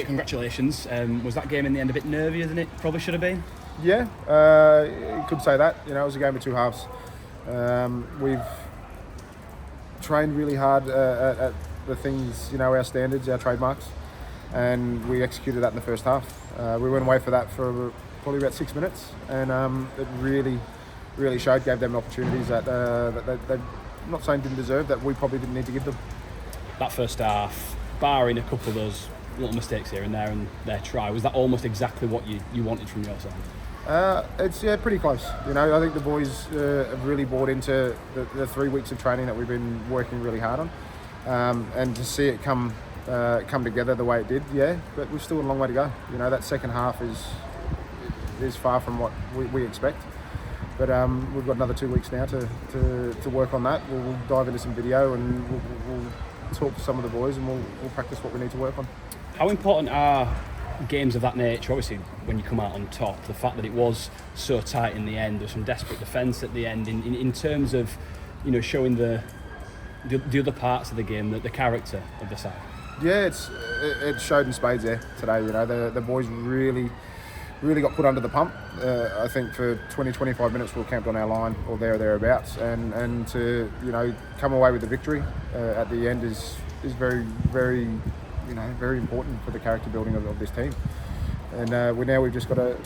Congratulations. Was that game in the end a bit nervier than it probably should have been? Yeah, you could say that. You know, it was a game of two halves. We've trained really hard at the things, you know, our standards, our trademarks, and we executed that in the first half. We went away for that for probably about 6 minutes, and it really showed, gave them opportunities that they, not saying didn't deserve, that we probably didn't need to give them. That first half, barring a couple of those little mistakes here and there and their try, was that almost exactly what you wanted from your side? It's pretty close. You know, I think the boys have really bought into the 3 weeks of training that we've been working really hard on, and to see it come together the way it did, but we've still got a long way to go. You know, that second half is far from what we expect, but we've got another 2 weeks now to work on that. We'll dive into some video and we'll talk to some of the boys, and we'll practice what we need to work on. How important are games of that nature? Obviously, when you come out on top, the fact that it was so tight in the end, there's some desperate defence at the end, in terms of, you know, showing the other parts of the game, the character of the side. Yeah, it showed in spades there today. You know, the boys really got put under the pump. I think for 20-25 minutes we were camped on our line or thereabouts, and to, you know, come away with the victory at the end is very, very, you know, very important for the character building of this team. And we've just got to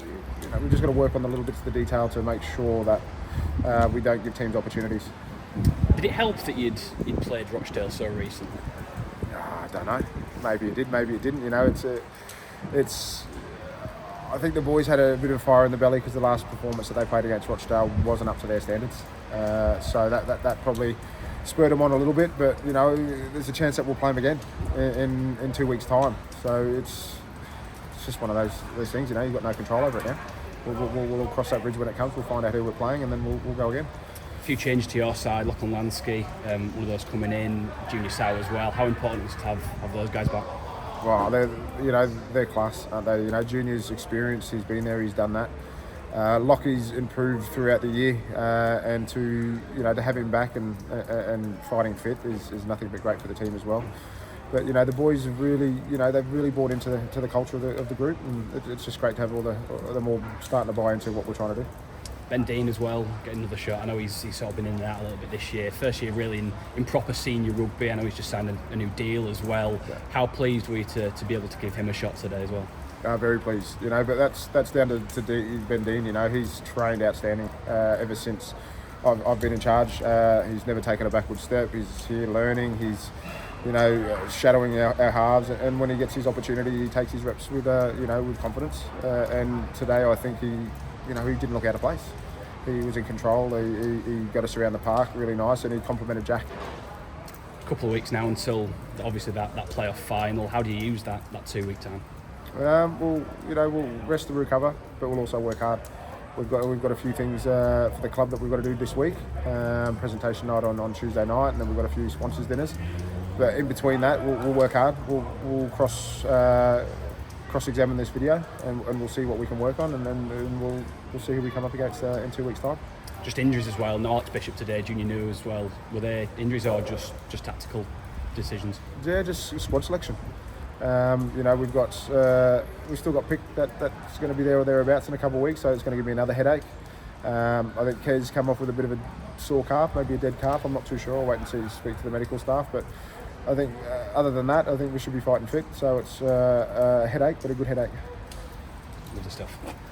work on the little bits of the detail to make sure that we don't give teams opportunities. Did it help that you'd played Rochdale so recently? I don't know. Maybe it did. Maybe it didn't. You know, it's. I think the boys had a bit of fire in the belly because the last performance that they played against Rochdale wasn't up to their standards. So that probably spurred them on a little bit. But, you know, there's a chance that we'll play them again in 2 weeks' time. So it's just one of those things. You know, you've got no control over it now. We'll cross that bridge when it comes. We'll find out who we're playing, and then we'll go again. A few changes to your side, Lachlan Lansky, one of those coming in, Junior Sow as well. How important is it to have those guys back? Well, they're class, aren't they? You know, Junior's experience, he's been there, he's done that. Lockie's improved throughout the year, and to have him back and fighting fit is nothing but great for the team as well. But, you know, the boys have really, they've really bought into the culture of the group, and it's just great to have all them all starting to buy into what we're trying to do. Ben Dean as well, getting another shot. I know he's sort of been in and out a little bit this year. First year really in proper senior rugby. I know he's just signed a new deal as well. Yeah. How pleased were you to be able to give him a shot today as well? Very pleased, but that's down to Ben Dean. You know, he's trained outstanding ever since I've been in charge. He's never taken a backward step. He's here learning. He's shadowing our halves, and when he gets his opportunity, he takes his reps with confidence. And today, I think he didn't look out of place. He was in control. He got us around the park really nice, and he complimented Jack. A couple of weeks now until obviously that playoff final. How do you use that 2 week time? We'll rest and recover, but we'll also work hard. We've got a few things for the club that we've got to do this week. Presentation night on Tuesday night, and then we've got a few sponsors dinners. But in between that, we'll work hard. We'll cross-examine this video, and we'll see what we can work on, and then we'll see who we come up against in 2 weeks' time. Just injuries as well. No Archbishop today, Junior New as well. Were they injuries or just tactical decisions? Yeah, just squad selection. We've still got pick that's going to be there or thereabouts in a couple of weeks, so it's going to give me another headache. I think Kez come off with a bit of a sore calf, maybe a dead calf. I'm not too sure. I'll wait and speak to the medical staff, but I think other than that, I think we should be fighting fit. So it's a headache, but a good headache. Lovely stuff.